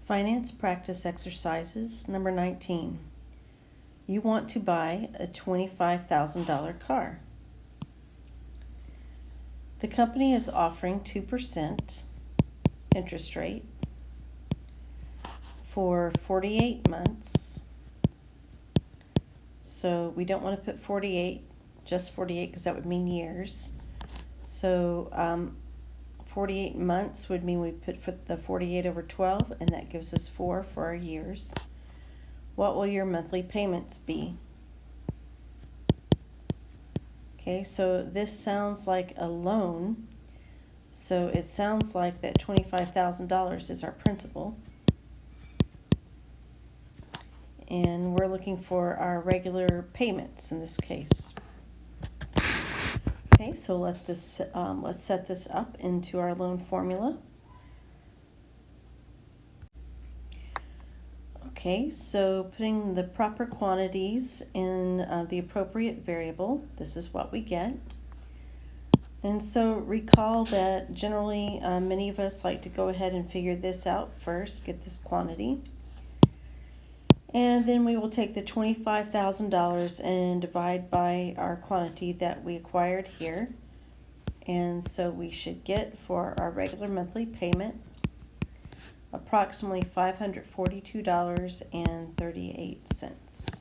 Finance practice exercises number 19. You want to buy a $25,000 car. The company is offering 2% interest rate for 48 months. So we don't want to put 48, just 48, because that would mean years. So 48 months would mean we put the 48 over 12, and that gives us 4 for our years. What will your monthly payments be? Okay, so this sounds like a loan. So it sounds like that $25,000 is our principal. And we're looking for our regular payments in this case. Okay, so let's set this up into our loan formula. Okay, so putting the proper quantities in the appropriate variable, this is what we get. And so recall that generally many of us like to go ahead and figure this out first, get this quantity. And then we will take the $25,000 and divide by our quantity that we acquired here. And so we should get for our regular monthly payment approximately $542.38.